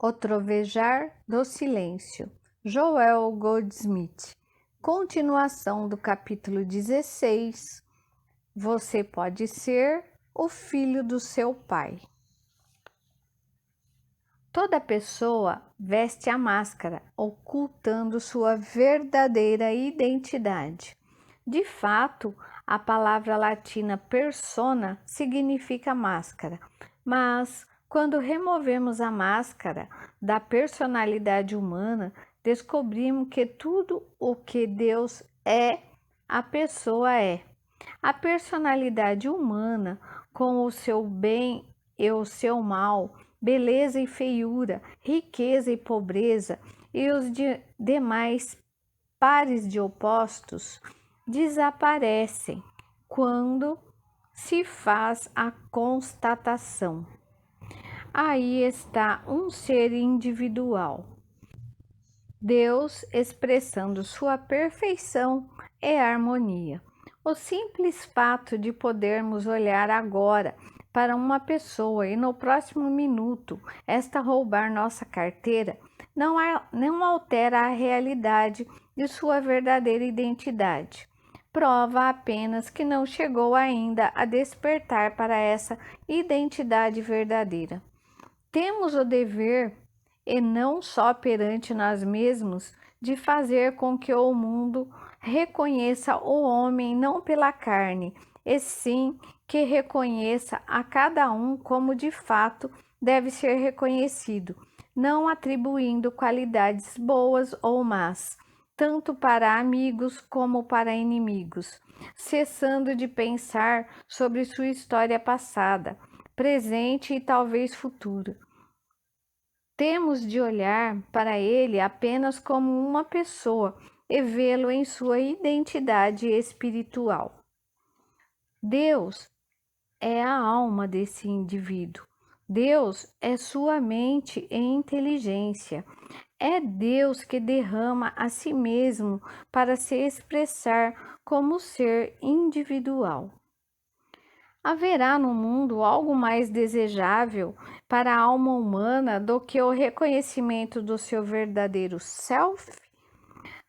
O Trovejar do Silêncio, Joel Goldsmith. Continuação do capítulo 16. Você pode ser o filho do seu pai. Toda pessoa veste a máscara, ocultando sua verdadeira identidade. De fato, a palavra latina persona significa máscara, mas quando removemos a máscara da personalidade humana, descobrimos que tudo o que Deus é, a pessoa é. A personalidade humana, com o seu bem e o seu mal, beleza e feiura, riqueza e pobreza, e os demais pares de opostos, desaparecem quando se faz a constatação. Aí está um ser individual. Deus expressando sua perfeição e harmonia. O simples fato de podermos olhar agora para uma pessoa e no próximo minuto esta roubar nossa carteira não altera a realidade de sua verdadeira identidade. Prova apenas que não chegou ainda a despertar para essa identidade verdadeira. Temos o dever, e não só perante nós mesmos, de fazer com que o mundo reconheça o homem não pela carne, e sim que reconheça a cada um como de fato deve ser reconhecido, não atribuindo qualidades boas ou más, tanto para amigos como para inimigos, cessando de pensar sobre sua história passada, presente e talvez futuro. Temos de olhar para ele apenas como uma pessoa e vê-lo em sua identidade espiritual. Deus é a alma desse indivíduo. Deus é sua mente e inteligência. É Deus que derrama a si mesmo para se expressar como ser individual. Haverá no mundo algo mais desejável para a alma humana do que o reconhecimento do seu verdadeiro self?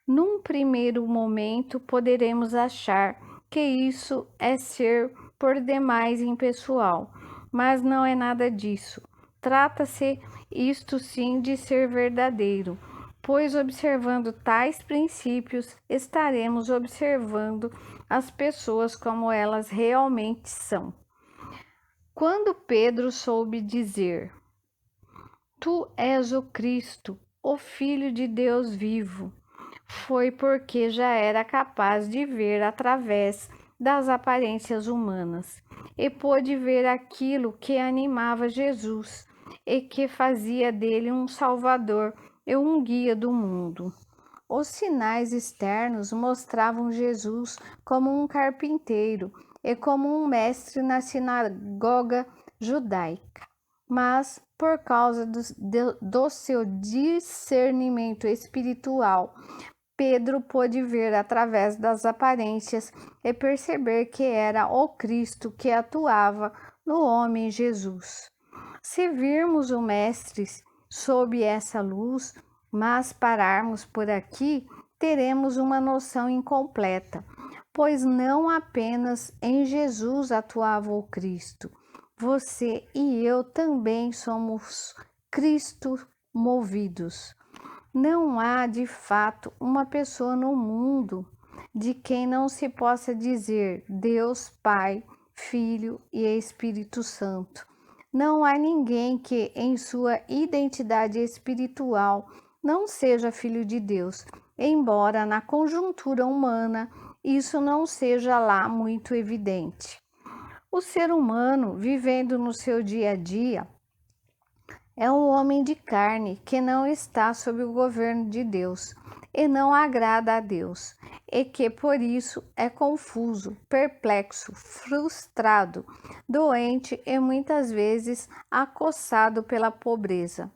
Num primeiro momento, poderemos achar que isso é ser por demais impessoal, mas não é nada disso. Trata-se, isto sim, de ser verdadeiro, pois observando tais princípios, estaremos observando as pessoas como elas realmente são. Quando Pedro soube dizer: "Tu és o Cristo, o Filho de Deus vivo", foi porque já era capaz de ver através das aparências humanas e pôde ver aquilo que animava Jesus e que fazia dele um Salvador e um guia do mundo. Os sinais externos mostravam Jesus como um carpinteiro e como um mestre na sinagoga judaica. Mas, por causa do seu discernimento espiritual, Pedro pôde ver através das aparências e perceber que era o Cristo que atuava no homem Jesus. Se virmos o Mestre sob essa luz, mas pararmos por aqui, teremos uma noção incompleta, pois não apenas em Jesus atuava o Cristo. Você e eu também somos Cristo movidos. Não há, de fato, uma pessoa no mundo de quem não se possa dizer Deus Pai, Filho e Espírito Santo. Não há ninguém que, em sua identidade espiritual, não seja filho de Deus, embora na conjuntura humana isso não seja lá muito evidente. O ser humano, vivendo no seu dia a dia, é um homem de carne que não está sob o governo de Deus e não agrada a Deus, e que por isso é confuso, perplexo, frustrado, doente e muitas vezes acossado pela pobreza.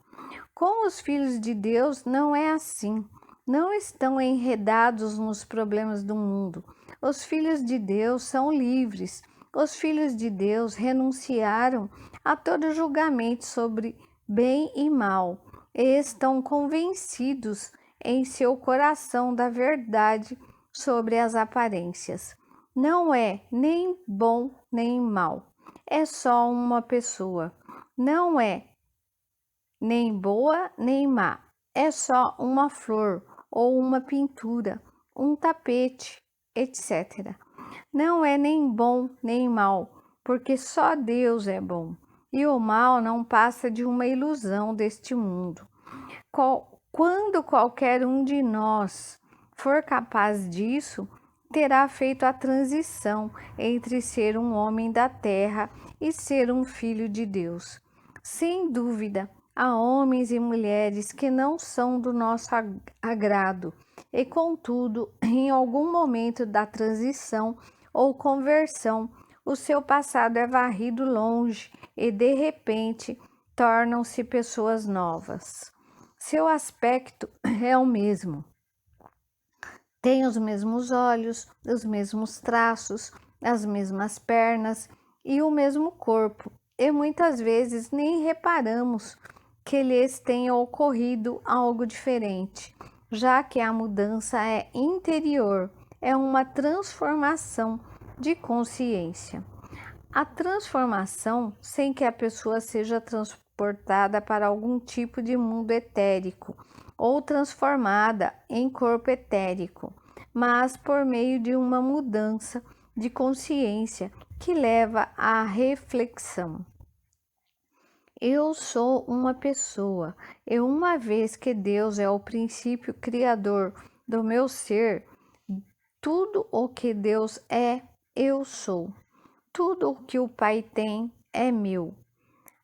Com os filhos de Deus não é assim. Não estão enredados nos problemas do mundo. Os filhos de Deus são livres. Os filhos de Deus renunciaram a todo julgamento sobre bem e mal e estão convencidos em seu coração da verdade sobre as aparências. Não é nem bom nem mal, é só uma pessoa. Não é nem boa nem má, é só uma flor ou uma pintura, um tapete, etc. Não é nem bom nem mal, porque só Deus é bom, e o mal não passa de uma ilusão deste mundo. Quando qualquer um de nós for capaz disso, terá feito a transição entre ser um homem da terra e ser um filho de Deus. Sem dúvida, há homens e mulheres que não são do nosso agrado, e contudo, em algum momento da transição ou conversão, o seu passado é varrido longe e de repente tornam-se pessoas novas. Seu aspecto é o mesmo. Tem os mesmos olhos, os mesmos traços, as mesmas pernas e o mesmo corpo, e muitas vezes nem reparamos que lhes tenha ocorrido algo diferente, já que a mudança é interior, é uma transformação de consciência. A transformação, sem que a pessoa seja transportada para algum tipo de mundo etérico ou transformada em corpo etérico, mas por meio de uma mudança de consciência que leva à reflexão. Eu sou uma pessoa, e uma vez que Deus é o princípio criador do meu ser, tudo o que Deus é, eu sou. Tudo o que o Pai tem é meu.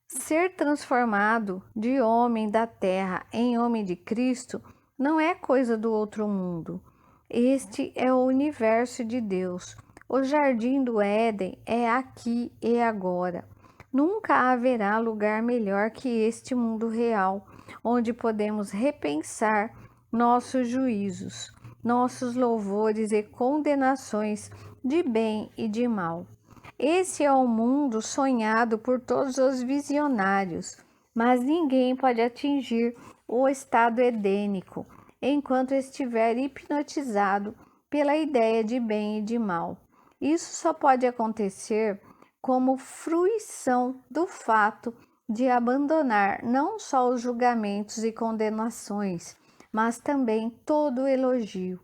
Ser transformado de homem da terra em homem de Cristo não é coisa do outro mundo. Este é o universo de Deus. O jardim do Éden é aqui e agora. Nunca haverá lugar melhor que este mundo real, onde podemos repensar nossos juízos, nossos louvores e condenações de bem e de mal. Esse é o mundo sonhado por todos os visionários, mas ninguém pode atingir o estado edênico enquanto estiver hipnotizado pela ideia de bem e de mal. Isso só pode acontecer como fruição do fato de abandonar não só os julgamentos e condenações, mas também todo o elogio.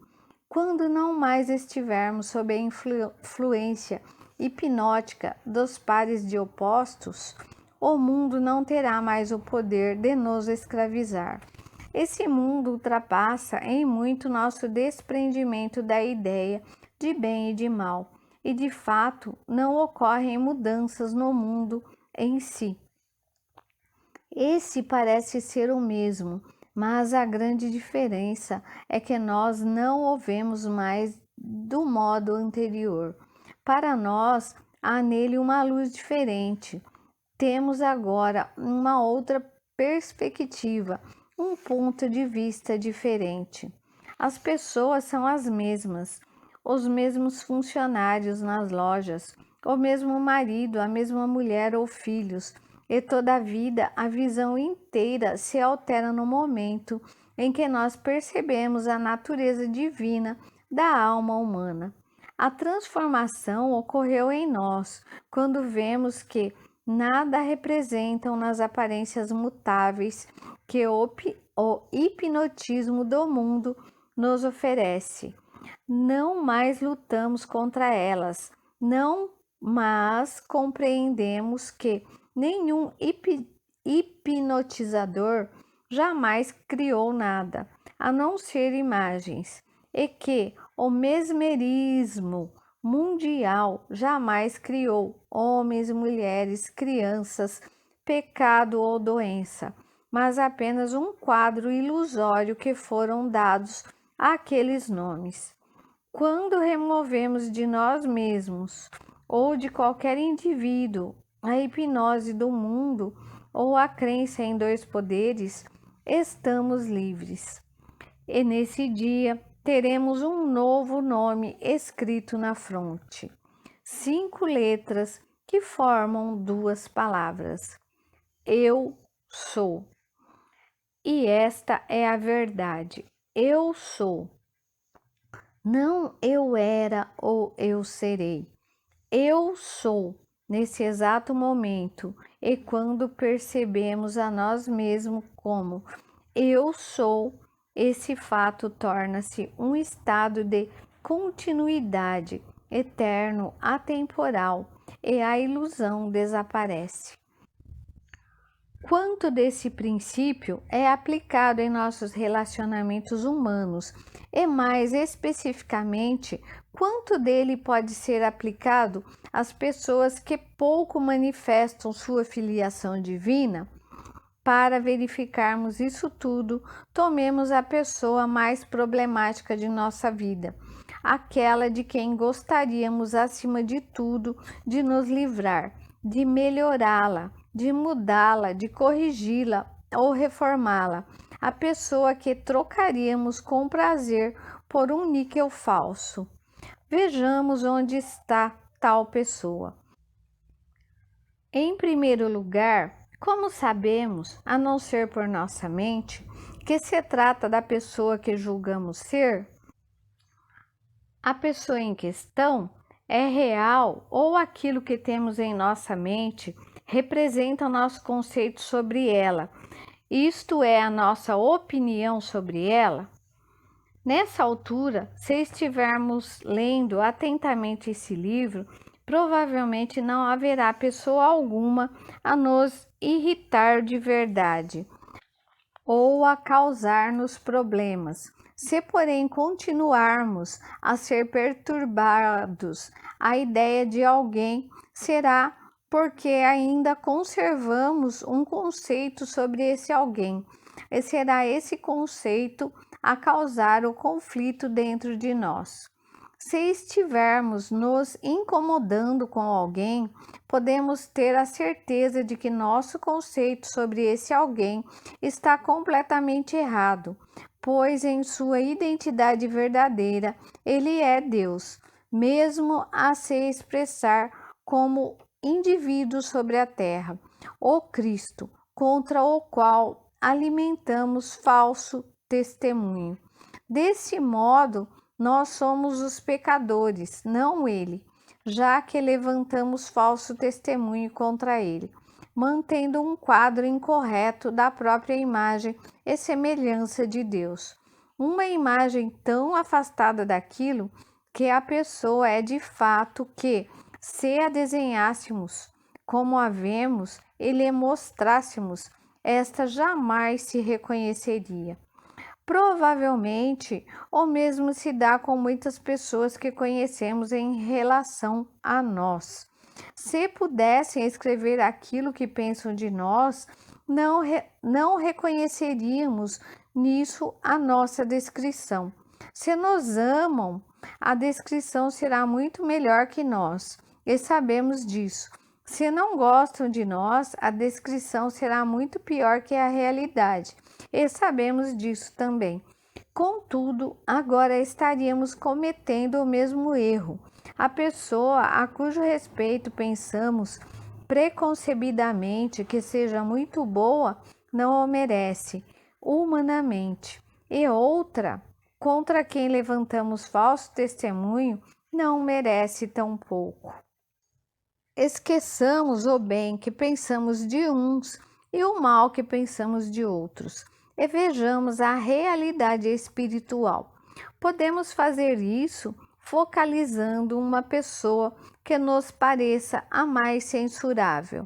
Quando não mais estivermos sob a influência hipnótica dos pares de opostos, o mundo não terá mais o poder de nos escravizar. Esse mundo ultrapassa em muito nosso desprendimento da ideia de bem e de mal, e de fato não ocorrem mudanças no mundo em si. Esse parece ser o mesmo, mas a grande diferença é que nós não o vemos mais do modo anterior. Para nós, há nele uma luz diferente. Temos agora uma outra perspectiva, um ponto de vista diferente. As pessoas são as mesmas, os mesmos funcionários nas lojas, o mesmo marido, a mesma mulher ou filhos, e todavia a visão inteira se altera no momento em que nós percebemos a natureza divina da alma humana. A transformação ocorreu em nós quando vemos que nada representam nas aparências mutáveis que o hipnotismo do mundo nos oferece. Não mais lutamos contra elas, não, mas compreendemos que nenhum hipnotizador jamais criou nada, a não ser imagens, e que o mesmerismo mundial jamais criou homens, mulheres, crianças, pecado ou doença, mas apenas um quadro ilusório que foram dados àqueles nomes. Quando removemos de nós mesmos ou de qualquer indivíduo a hipnose do mundo ou a crença em dois poderes, estamos livres. E nesse dia teremos um novo nome escrito na fronte. 5 letras que formam 2 palavras. Eu sou. e esta é a verdade. Eu sou. Não eu era ou eu serei. Eu sou nesse exato momento, e quando percebemos a nós mesmos como eu sou, esse fato torna-se um estado de continuidade, eterno, atemporal, e a ilusão desaparece. Quanto desse princípio é aplicado em nossos relacionamentos humanos e, mais especificamente, quanto dele pode ser aplicado às pessoas que pouco manifestam sua filiação divina? Para verificarmos isso tudo, tomemos a pessoa mais problemática de nossa vida, aquela de quem gostaríamos, acima de tudo, de nos livrar, de melhorá-la, de mudá-la, de corrigi-la ou reformá-la, a pessoa que trocaríamos com prazer por um níquel falso. Vejamos onde está tal pessoa. Em primeiro lugar, como sabemos, a não ser por nossa mente, que se trata da pessoa que julgamos ser? A pessoa em questão é real ou aquilo que temos em nossa mente representa o nosso conceito sobre ela, isto é, a nossa opinião sobre ela? Nessa altura, se estivermos lendo atentamente esse livro, provavelmente não haverá pessoa alguma a nos irritar de verdade ou a causar-nos problemas. Se, porém, continuarmos a ser perturbados, a ideia de alguém será porque ainda conservamos um conceito sobre esse alguém, e será esse conceito a causar o conflito dentro de nós. Se estivermos nos incomodando com alguém, podemos ter a certeza de que nosso conceito sobre esse alguém está completamente errado, pois em sua identidade verdadeira ele é Deus, mesmo a se expressar como indivíduo sobre a terra, o Cristo, contra o qual alimentamos falso testemunho. Desse modo, nós somos os pecadores, não ele, já que levantamos falso testemunho contra ele, mantendo um quadro incorreto da própria imagem e semelhança de Deus. Uma imagem tão afastada daquilo que a pessoa é de fato que, se a desenhássemos como a vemos e lhe mostrássemos, esta jamais se reconheceria. Provavelmente, o mesmo se dá com muitas pessoas que conhecemos em relação a nós. Se pudessem escrever aquilo que pensam de nós, não reconheceríamos nisso a nossa descrição. Se nos amam, a descrição será muito melhor que nós, e sabemos disso. Se não gostam de nós, a descrição será muito pior que a realidade, e sabemos disso também. Contudo, agora estaríamos cometendo o mesmo erro. A pessoa a cujo respeito pensamos preconcebidamente que seja muito boa não o merece humanamente, e outra, contra quem levantamos falso testemunho, não merece tão pouco. Esqueçamos o bem que pensamos de uns e o mal que pensamos de outros, e vejamos a realidade espiritual. Podemos fazer isso focalizando uma pessoa que nos pareça a mais censurável.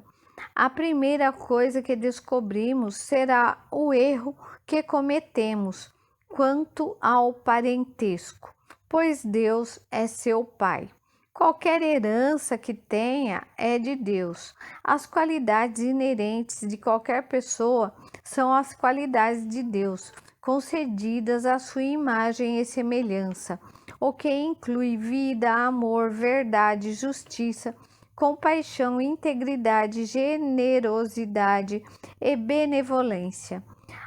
A primeira coisa que descobrimos será o erro que cometemos quanto ao parentesco, pois Deus é seu Pai. Qualquer herança que tenha é de Deus. As qualidades inerentes de qualquer pessoa são as qualidades de Deus, concedidas à sua imagem e semelhança, o que inclui vida, amor, verdade, justiça, compaixão, integridade, generosidade e benevolência.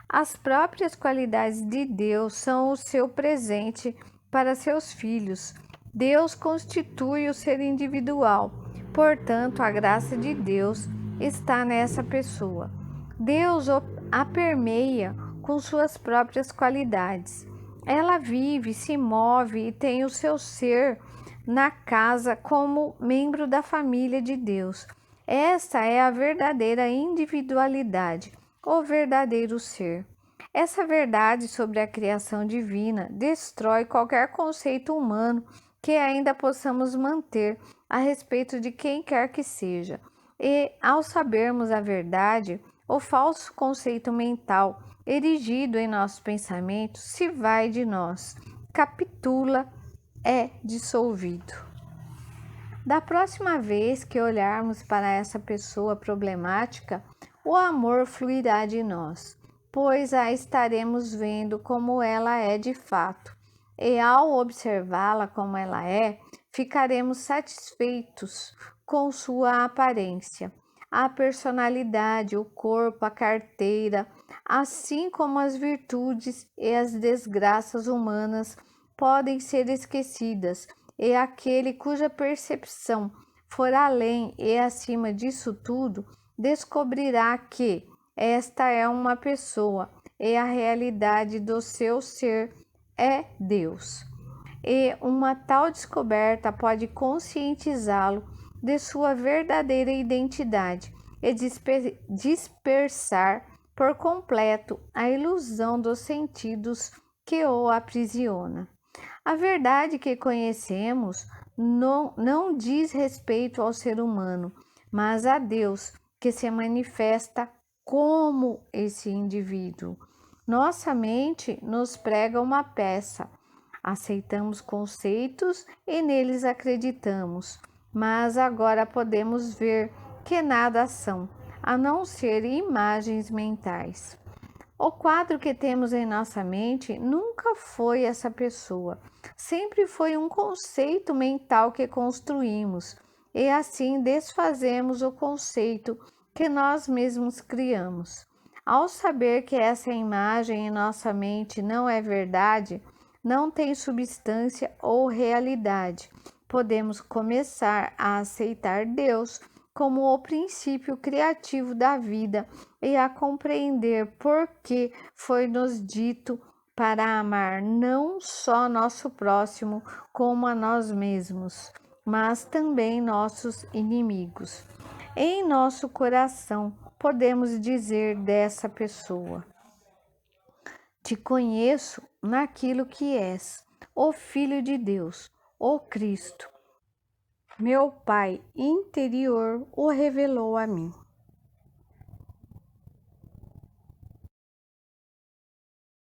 As próprias qualidades de Deus são o seu presente para seus filhos. Deus constitui o ser individual, portanto, a graça de Deus está nessa pessoa. Deus a permeia com suas próprias qualidades. Ela vive, se move e tem o seu ser na casa como membro da família de Deus. Esta é a verdadeira individualidade, o verdadeiro ser. Essa verdade sobre a criação divina destrói qualquer conceito humano que ainda possamos manter a respeito de quem quer que seja. E, ao sabermos a verdade, o falso conceito mental erigido em nossos pensamentos se vai de nós, capitula, é dissolvido. Da próxima vez que olharmos para essa pessoa problemática, o amor fluirá de nós, pois a estaremos vendo como ela é de fato, e ao observá-la como ela é, ficaremos satisfeitos com sua aparência, a personalidade, o corpo, a carteira, assim como as virtudes e as desgraças humanas podem ser esquecidas, e aquele cuja percepção for além e acima disso tudo, descobrirá que esta é uma pessoa e a realidade do seu ser é Deus. E uma tal descoberta pode conscientizá-lo de sua verdadeira identidade e dispersar por completo a ilusão dos sentidos que o aprisiona. A verdade que conhecemos não diz respeito ao ser humano, mas a Deus, que se manifesta como esse indivíduo. Nossa mente nos prega uma peça. Aceitamos conceitos e neles acreditamos, mas agora podemos ver que nada são, a não ser imagens mentais. O quadro que temos em nossa mente nunca foi essa pessoa, sempre foi um conceito mental que construímos, e assim desfazemos o conceito que nós mesmos criamos. Ao saber que essa imagem em nossa mente não é verdade, não tem substância ou realidade, podemos começar a aceitar Deus como o princípio criativo da vida e a compreender por que foi nos dito para amar não só nosso próximo como a nós mesmos, mas também nossos inimigos. Em nosso coração podemos dizer dessa pessoa: te conheço naquilo que és, o Filho de Deus, o Cristo. Meu Pai interior o revelou a mim.